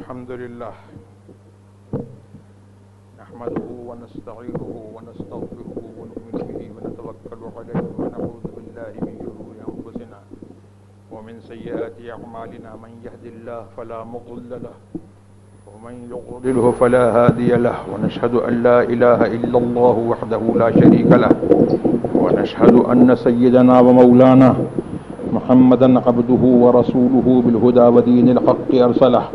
الحمد لله نحمده ونستعينه ونستغفره ونؤمن به ونتوكل عليه ونعوذ بالله من شرور أنفسنا ومن سيئات أعمالنا من يهد الله فلا مضل له ومن يضلله فلا هادي له ونشهد أن لا إله إلا الله وحده لا شريك له ونشهد أن سيدنا ومولانا محمدا عبده ورسوله بالهدى ودين الحق أرسله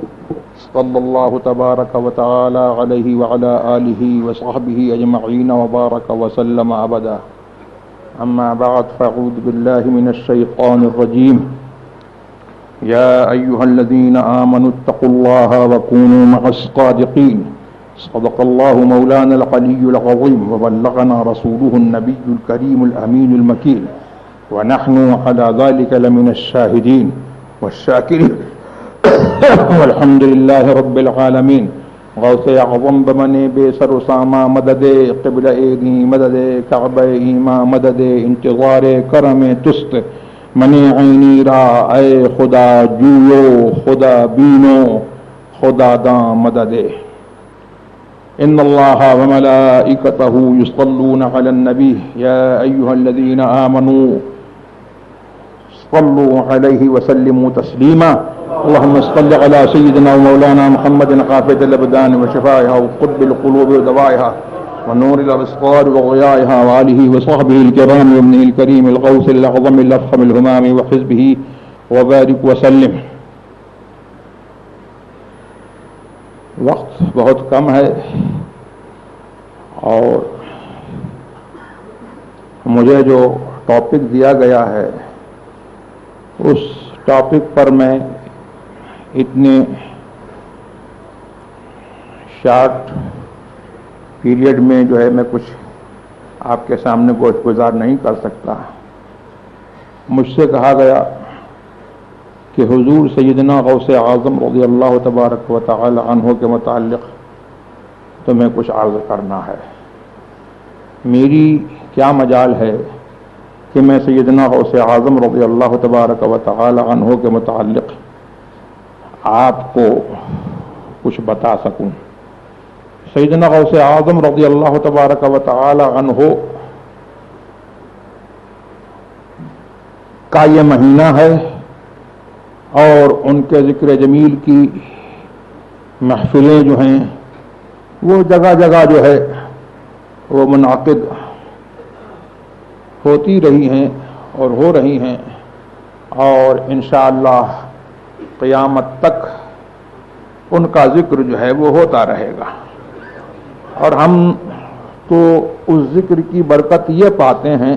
صلى الله تبارك وتعالى عليه وعلى آله وصحبه أجمعين وبارك وسلم أبدا. أما بعد فأعوذ بالله من الشيطان الرجيم. يا أيها الذين آمنوا اتقوا الله وكونوا مع الصادقين. صدق الله مولانا العلي العظيم وبلغنا رسوله النبي الكريم الأمين المكين ونحن على ذلك لمن الشاهدين والشاكرين والحمد لله رب العالمین. غوث اعظم بمنے بے سر و ساما مدد قبلہ ایگی مدد کعبہ ایما مدد انتظار کرم تست منی عینی را اے خدا جویو خدا بینو خدا داں مدد. ان اللہ وملائکتہ یصلون علی النبی یا ایہا الذین آمنوا صلوا علیہ وسلموا تسلیما. اللهم صل على سيدنا ومولانا محمد قافية الأبدان وشفائها وقطب القلوب ودوائها ونور الأبصار وضيائها وآله وصحبه الكرام وابنه الكريم الغوث الأعظم الأفخم الهمام وحزبه وبارك وسلم. وقت بہت کم ہے اور مجھے جو ٹاپک دیا گیا ہے اس ٹاپک پر میں اتنے شارٹ پیریڈ میں جو ہے میں کچھ آپ کے سامنے گوش گزار نہیں کر سکتا. مجھ سے کہا گیا کہ حضور سیدنا غوث اعظم رضی اللہ تبارک و تعالی عنہ کے متعلق تمہیں کچھ عرض کرنا ہے. میری کیا مجال ہے کہ میں سیدنا غوث اعظم رضی اللہ تبارک و تعالی عنہ کے متعلق آپ کو کچھ بتا سکوں. سیدنا غوث اعظم رضی اللہ تبارک و تعالی عنہ کا یہ مہینہ ہے اور ان کے ذکر جمیل کی محفلیں جو ہیں وہ جگہ جگہ جو ہے وہ منعقد ہوتی رہی ہیں اور ہو رہی ہیں اور انشاءاللہ قیامت تک ان کا ذکر جو ہے وہ ہوتا رہے گا. اور ہم تو اس ذکر کی برکت یہ پاتے ہیں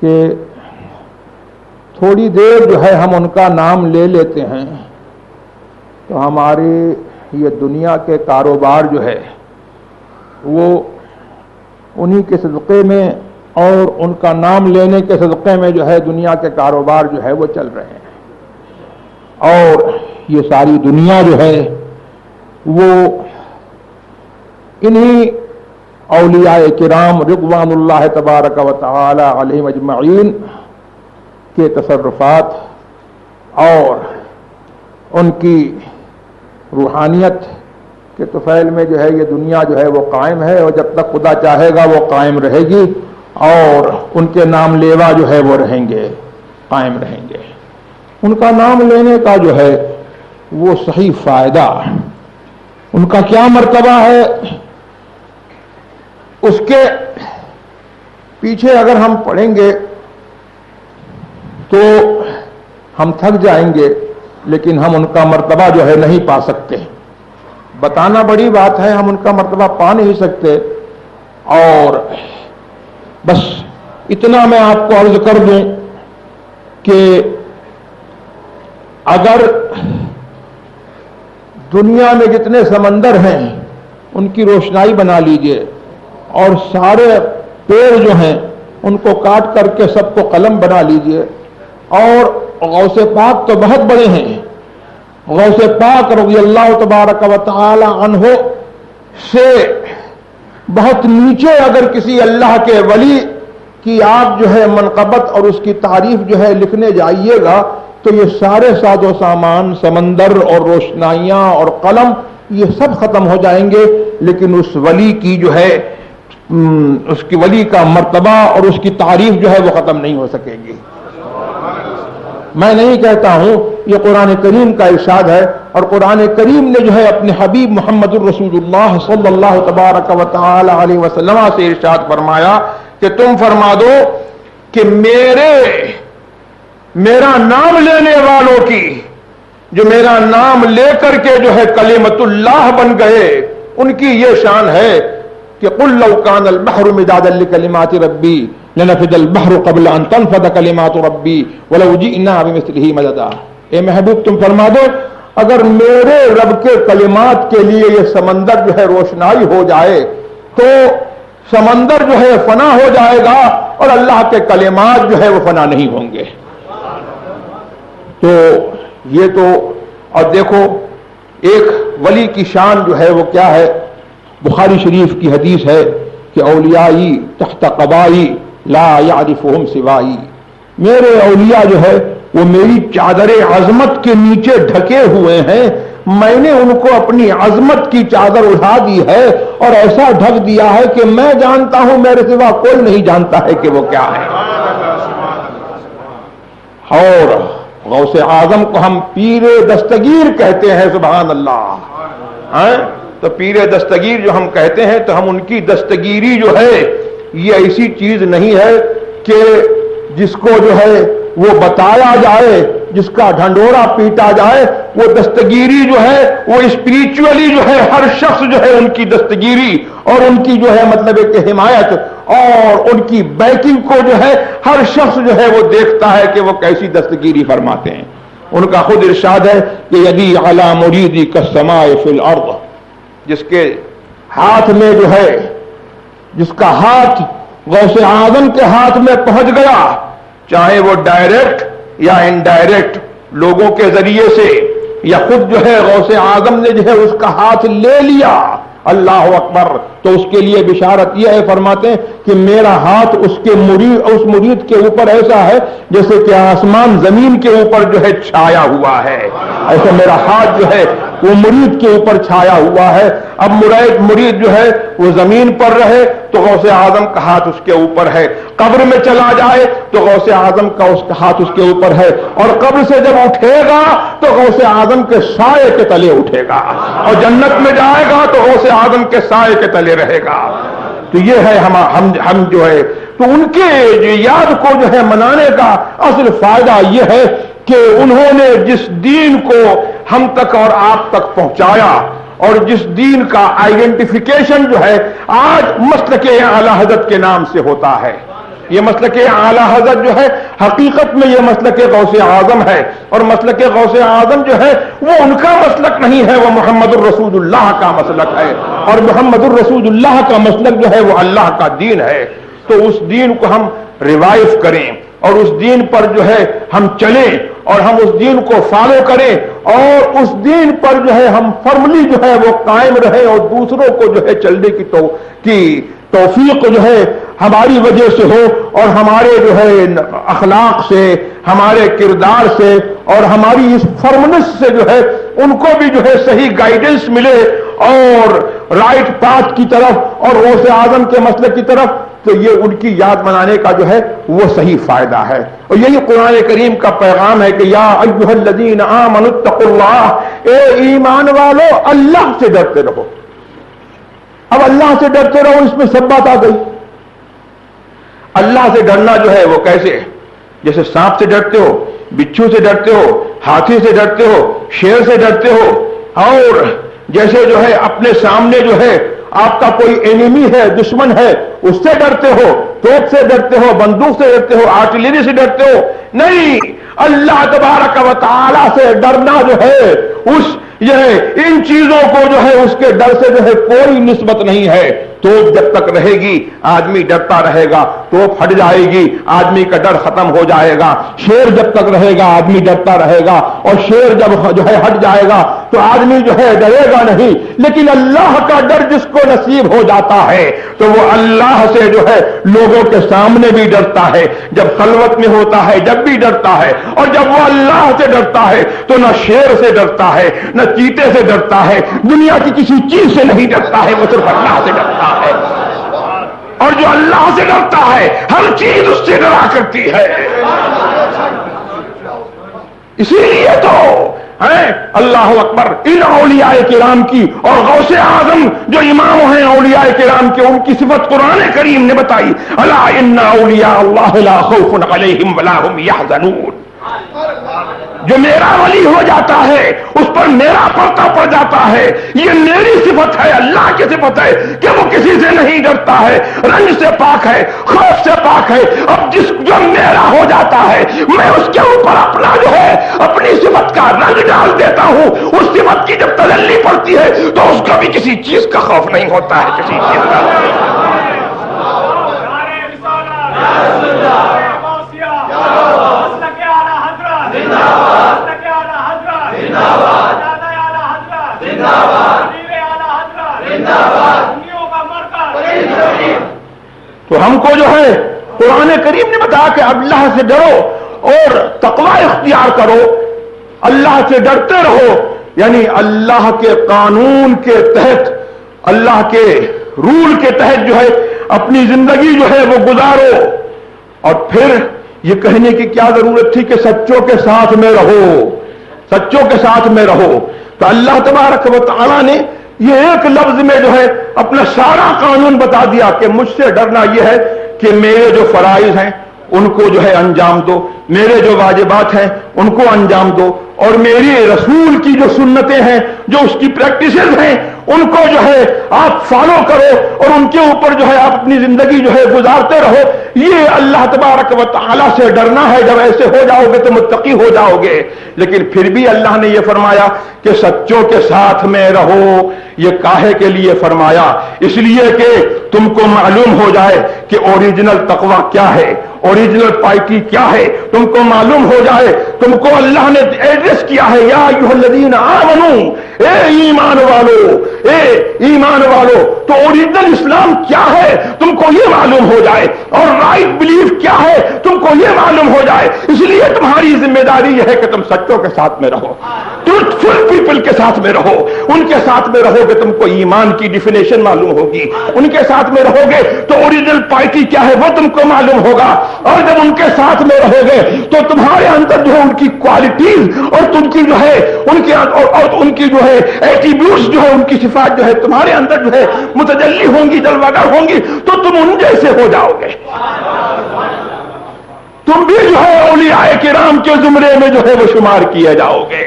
کہ تھوڑی دیر جو ہے ہم ان کا نام لے لیتے ہیں تو ہمارے یہ دنیا کے کاروبار جو ہے وہ انہی کے صدقے میں اور ان کا نام لینے کے صدقے میں جو ہے دنیا کے کاروبار جو ہے وہ چل رہے ہیں. اور یہ ساری دنیا جو ہے وہ انہی اولیاء کرام رضوان اللہ تبارک و تعالی علیہم اجمعین کے تصرفات اور ان کی روحانیت کے طفیل میں جو ہے یہ دنیا جو ہے وہ قائم ہے اور جب تک خدا چاہے گا وہ قائم رہے گی اور ان کے نام لیوا جو ہے وہ رہیں گے، قائم رہیں گے. ان کا نام لینے کا جو ہے وہ صحیح فائدہ ان کا کیا مرتبہ ہے اس کے پیچھے اگر ہم پڑھیں گے تو ہم تھک جائیں گے لیکن ہم ان کا مرتبہ جو ہے نہیں پا سکتے. بتانا بڑی بات ہے، ہم ان کا مرتبہ پا نہیں سکتے. اور بس اتنا میں آپ کو عرض کر دوں کہ اگر دنیا میں جتنے سمندر ہیں ان کی روشنائی بنا لیجئے اور سارے پیڑ جو ہیں ان کو کاٹ کر کے سب کو قلم بنا لیجئے. اور غوث پاک تو بہت بڑے ہیں، غوث پاک رضی اللہ تبارک و تعالی عنہ سے بہت نیچے اگر کسی اللہ کے ولی کی آپ جو ہے منقبت اور اس کی تعریف جو ہے لکھنے جائیے گا تو یہ سارے ساز و سامان، سمندر اور روشنائیاں اور قلم، یہ سب ختم ہو جائیں گے، لیکن اس ولی کی جو ہے اس کی ولی کا مرتبہ اور اس کی تعریف جو ہے وہ ختم نہیں ہو سکے گی۔ میں نہیں کہتا ہوں، یہ قرآن کریم کا ارشاد ہے، اور قرآن کریم نے جو ہے اپنے حبیب محمد الرسول اللہ صلی اللہ تبارک و تعالی علیہ وسلم سے ارشاد فرمایا کہ تم فرما دو کہ میرا نام لینے والوں کی، جو میرا نام لے کر کے جو ہے کلمۃ اللہ بن گئے، ان کی یہ شان ہے کہ قل لو کان البحر مدادا لکلمات ربی لنفد البحر قبل ان تنفد کلمات ربی ولو جئنا بمثلہ مددا۔ اے محبوب تم فرما دو اگر میرے رب کے کلمات کے لیے یہ سمندر جو ہے روشنائی ہو جائے تو سمندر جو ہے فنا ہو جائے گا، اور اللہ کے کلمات جو ہے وہ فنا نہیں ہوں گے۔ تو یہ تو، اور دیکھو ایک ولی کی شان جو ہے وہ کیا ہے، بخاری شریف کی حدیث ہے کہ اولیائی تحت قبائی لا یعرفہم سوائی، میرے اولیاء جو ہے وہ میری چادر عظمت کے نیچے ڈھکے ہوئے ہیں، میں نے ان کو اپنی عظمت کی چادر اڑا دی ہے اور ایسا ڈھک دیا ہے کہ میں جانتا ہوں، میرے سوا کوئی نہیں جانتا ہے کہ وہ کیا ہے۔ اور غوث اعظم کو ہم پیر دستگیر کہتے ہیں، سبحان اللہ۔ تو پیر دستگیر جو ہم کہتے ہیں تو ہم ان کی دستگیری جو ہے یہ ایسی چیز نہیں ہے کہ جس کو جو ہے وہ بتایا جائے، جس کا ڈھنڈورا پیٹا جائے۔ وہ دستگیری جو ہے وہ اسپریچولی جو ہے ہر شخص جو ہے ان کی دستگیری اور ان کی جو ہے مطلب کہ حمایت اور ان کی بیکنگ کو جو ہے ہر شخص جو ہے وہ دیکھتا ہے کہ وہ کیسی دستگیری فرماتے ہیں۔ ان کا خود ارشاد ہے کہ یدی علی مریدی کالسماء فی الارض، جس کے ہاتھ میں جو ہے، جس کا ہاتھ غوث اعظم کے ہاتھ میں پہنچ گیا، چاہے وہ ڈائریکٹ یا انڈائریکٹ لوگوں کے ذریعے سے یا خود جو ہے غوث اعظم نے جو ہے اس کا ہاتھ لے لیا، اللہ اکبر، تو اس کے لیے بشارت یہ ہے، فرماتے ہیں کہ میرا ہاتھ اس مرید کے اوپر ایسا ہے جیسے کہ آسمان زمین کے اوپر جو ہے چھایا ہوا ہے، ایسا میرا ہاتھ جو ہے وہ مرید کے اوپر چھایا ہوا ہے۔ اب مرید جو ہے وہ زمین پر رہے تو غوث اعظم کا ہاتھ اس کے اوپر ہے، قبر میں چلا جائے تو غوث اعظم کا ہاتھ اس کے اوپر ہے، اور قبر سے جب اٹھے گا تو غوث اعظم کے سائے کے تلے اٹھے گا، اور جنت میں جائے گا تو غوث اعظم کے سائے کے تلے رہے گا۔ تو یہ ہے ہم جو ہے تو ان کے یاد کو جو ہے منانے کا اصل فائدہ یہ ہے کہ انہوں نے جس دین کو ہم تک اور آپ تک پہنچایا، اور جس دین کا آئیڈینٹیفیکیشن جو ہے آج مسلک اعلی حضرت کے نام سے ہوتا ہے۔ یہ مسلک اعلی حضرت جو ہے حقیقت میں یہ مسلک غوث اعظم ہے، اور مسلک غوث اعظم جو ہے وہ ان کا مسلک نہیں ہے، وہ محمد الرسول اللہ کا مسلک ہے، اور محمد الرسول اللہ کا مسلک جو ہے وہ اللہ کا دین ہے۔ تو اس دین کو ہم ریوائیو کریں اور اس دین پر جو ہے ہم چلیں اور ہم اس دین کو فالو کریں، اور اس دین پر جو ہے ہم فرملی جو ہے وہ قائم رہیں، اور دوسروں کو جو ہے چلنے کی توفیق جو ہے ہماری وجہ سے ہو، اور ہمارے جو ہے اخلاق سے، ہمارے کردار سے اور ہماری اس فرمنس سے جو ہے ان کو بھی جو ہے صحیح گائیڈنس ملے اور رائٹ پاتھ کی طرف اور غوث اعظم کے مسلک کی طرف، تو یہ ان کی یاد منانے کا جو ہے وہ صحیح فائدہ ہے۔ اور یہی قرآن کریم کا پیغام ہے کہ یا ایھا الذین آمنوا اتقوا اللہ، اے ایمان والو اللہ سے ڈرتے رہو۔ اب اللہ سے ڈرتے رہو، اس میں سب بات آ گئی۔ اللہ سے ڈرنا جو ہے وہ کیسے؟ جیسے سانپ سے ڈرتے ہو، بچھو سے ڈرتے ہو، ہاتھی سے ڈرتے ہو، شیر سے ڈرتے ہو، اور جیسے جو ہے اپنے سامنے جو ہے آپ کا کوئی اینیمی ہے، دشمن ہے، اس سے ڈرتے ہو، توپ سے ڈرتے ہو، بندوق سے ڈرتے ہو، آرٹلری سے ڈرتے ہو، نہیں، اللہ تبارک و تعالی سے ڈرنا جو ہے ان چیزوں کو جو ہے اس کے ڈر سے جو ہے کوئی نسبت نہیں ہے۔ توپ جب تک رہے گی آدمی ڈرتا رہے گا، توپ ہٹ جائے گی آدمی کا ڈر ختم ہو جائے گا، شیر جب تک رہے گا آدمی ڈرتا رہے گا، اور شیر جب جو ہے ہٹ جائے گا تو آدمی جو ہے ڈرے گا نہیں، لیکن اللہ کا ڈر جس کو نصیب ہو جاتا ہے تو وہ اللہ سے جو ہے لوگوں کے سامنے بھی ڈرتا ہے، جب خلوت میں ہوتا ہے جب بھی ڈرتا ہے، اور جب وہ اللہ سے ڈرتا ہے تو نہ شیر سے ڈرتا ہے نہ چیتے سے ڈرتا ہے، دنیا کی کسی چیز سے نہیں ڈرتا ہے، وہ صرف اللہ سے ڈرتا ہے۔ اور جو اللہ سے ڈرتا ہے ہر چیز اس سے ڈرا کرتی ہے۔ اسی لیے تو اللہ اکبر، ان اولیاء کرام کی اور غوث اعظم جو امام ہیں اولیاء کرام کے، ان کی صفت قرآن کریم نے بتائی، الا ان اولیاء اللہ لا خوف علیہم ولا هم يحزنون۔ جو میرا ولی ہو جاتا ہے اس پر میرا پردہ پڑ جاتا ہے، یہ میری صفت ہے، اللہ کی صفت ہے کہ وہ کسی سے نہیں ڈرتا ہے، رنج سے پاک ہے، خوف سے پاک ہے۔ اب جو میرا ہو جاتا ہے میں اس کے اوپر اپنا جو ہے اپنی صفت کا رنگ ڈال دیتا ہوں، اس صفت کی جب تجلی پڑتی ہے تو اس کو بھی کسی چیز کا خوف نہیں ہوتا ہے، کسی چیز کا۔ تو ہم کو جو ہے قرآن کریم نے بتایا کہ اللہ سے ڈرو اور تقوی اختیار کرو، اللہ سے ڈرتے رہو، یعنی اللہ کے قانون کے تحت، اللہ کے رول کے تحت جو ہے اپنی زندگی جو ہے وہ گزارو۔ اور پھر یہ کہنے کی کیا ضرورت تھی کہ سچوں کے ساتھ میں رہو، سچوں کے ساتھ میں رہو؟ تو اللہ تبارک و تعالیٰ نے یہ ایک لفظ میں جو ہے اپنا سارا قانون بتا دیا کہ مجھ سے ڈرنا یہ ہے کہ میرے جو فرائض ہیں ان کو جو ہے انجام دو، میرے جو واجبات ہیں ان کو انجام دو، اور میری رسول کی جو سنتیں ہیں، جو اس کی پریکٹسز ہیں، ان کو جو ہے آپ فالو کرو اور ان کے اوپر جو ہے آپ اپنی زندگی جو ہے گزارتے رہو۔ یہ اللہ تبارک و تعالیٰ سے ڈرنا ہے۔ جب ایسے ہو جاؤ گے تو متقی ہو جاؤ گے۔ لیکن پھر بھی اللہ نے یہ فرمایا کہ سچوں کے ساتھ میں رہو۔ یہ کاہے کے لیے فرمایا؟ اس لیے کہ تم کو معلوم ہو جائے کہ اوریجنل تقوی کیا ہے، اوریجنل پائٹی کیا ہے، تم کو معلوم ہو جائے۔ تم کو اللہ نے ایڈریس کیا ہے، یا ایھا الذین آمنو، اے ایمان والو، اے ایمان والو۔ تو اوریجنل اسلام کیا ہے تم کو یہ معلوم ہو جائے، اور رائٹ بلیف کیا ہے تم کو یہ معلوم ہو جائے۔ اس لیے تمہاری ذمہ داری یہ ہے کہ تم سچوں کے ساتھ میں رہو، ٹروتھ فل پیپل کے ساتھ میں رہو۔ ان کے ساتھ میں رہو گے تم کو ایمان کی ڈیفینیشن معلوم ہوگی، ان کے ساتھ میں رہو گے تو اوریجنل پائٹی کیا ہے وہ تم کو معلوم ہوگا، اور جب ان کے ساتھ میں رہو گے تو تمہارے اندر جو ہے ان کی کوالٹیز اور تم کی جو ہے ان کی جو ہے ایٹریبیوٹس جو ہے ان کی صفات جو ہے تمہارے اندر جو ہے متجلی ہوں گی، جلوگر ہوں گی، تو تم ان جیسے ہو جاؤ گے۔ تم بھی جو ہے اولیاء کرام کے زمرے میں جو ہے وہ شمار کیے جاؤ گے۔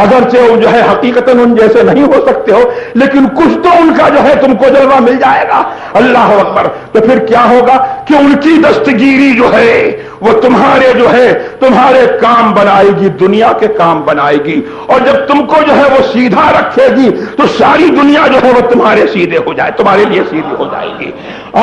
اگرچہ وہ جو ہے حقیقتاً ان جیسے نہیں ہو سکتے ہو، لیکن کچھ تو ان کا جو ہے تم کو جلوہ مل جائے گا۔ اللہ اکبر۔ تو پھر کیا ہوگا کہ ان کی دستگیری جو ہے وہ تمہارے جو ہے تمہارے کام بنائے گی، دنیا کے کام بنائے گی، اور جب تم کو جو ہے وہ سیدھا رکھے گی تو ساری دنیا جو ہے وہ تمہارے سیدھے ہو جائے، تمہارے لیے سیدھی ہو جائے گی۔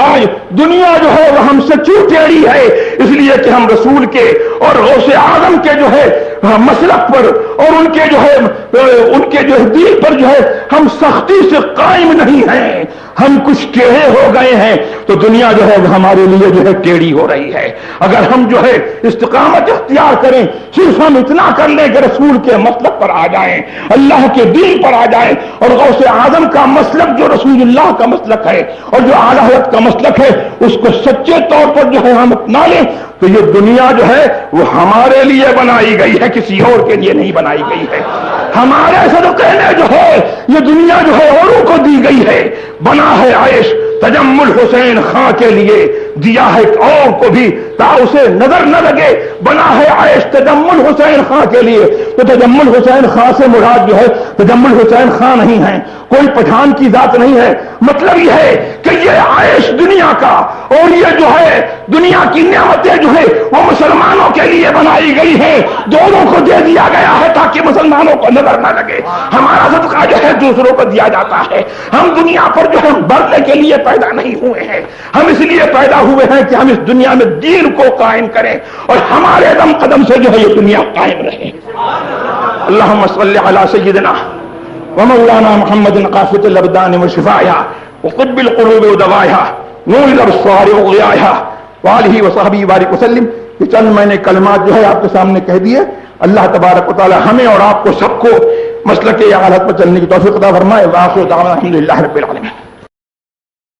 آج دنیا جو ہے وہ ہم سے کیوں ٹیڑھی ہے؟ اس لیے کہ ہم رسول کے اور غوث اعظم کے جو ہے مسلک پر اور ان کے جو ہے دین پر جو ہے ہم سختی سے قائم نہیں ہیں، ہم کچھ ٹیڑھے ہو گئے ہیں، تو دنیا جو ہے ہمارے لیے جو ہے ٹیڑھی ہو رہی ہے۔ اگر ہم جو ہے استقامت اختیار کریں، صرف ہم اتنا کر لیں کہ رسول کے مسلک پر آ جائیں، اللہ کے دین پر آ جائیں، اور غوث اعظم کا مسلک جو رسول اللہ کا مسلک ہے اور جو اعلیٰ حضرت کا مسلک ہے اس کو سچے طور پر جو ہے ہم اپنا لیں، تو یہ دنیا جو ہے وہ ہمارے لیے بنائی گئی ہے، کسی اور کے لیے نہیں بنائی گئی ہے۔ ہمارے صدقے میں جو ہے یہ دنیا جو ہے اوروں کو دی گئی ہے۔ بنا ہے عیش تجمل حسین خاں کے لیے، دیا ہے اور کو بھی تا اسے نظر نہ لگے۔ بنا ہے عیش تجمل حسین خاں کے لیے، تو تجمل حسین خاں سے مراد جو ہے تجمل حسین خاں نہیں ہے، کوئی پٹھان کی ذات نہیں ہے۔ مطلب یہ ہے کہ یہ عیش دنیا کا اور یہ جو ہے دنیا کی نعمتیں جو ہے وہ مسلمانوں کے لیے بنائی گئی ہیں، دونوں کو دے دیا گیا ہے تاکہ مسلمانوں کو نظر نہ لگے۔ ہمارا صدقہ جو ہے دوسروں کو دیا جاتا ہے۔ ہم دنیا پر جو ہے بڑھنے کے لیے پیدا نہیں ہوئے ہیں، ہم اس لیے پیدا ہوئے ہیں کہ ہم اس دنیا میں دین کو قائم کریں اور ہمارے دم قدم سے جو ہے یہ دنیا قائم رہے۔ اللہم صلی علی سیدنا ومولانا محمد قافة الابدان وشفائها وطب القلوب ودوائها نور الابصار وضيائها وآلہ وصحبہ بارک وسلم. یہ چند میں نے کلمات جو ہے آپ کے سامنے کہہ دیے. اللہ تبارک و تعالی ہمیں اور آپ کو سب کو مسلک اعلیٰ پر چلنے کی توفیق عطا فرمائے. وآخر دعوانا الحمدللہ رب العالمین.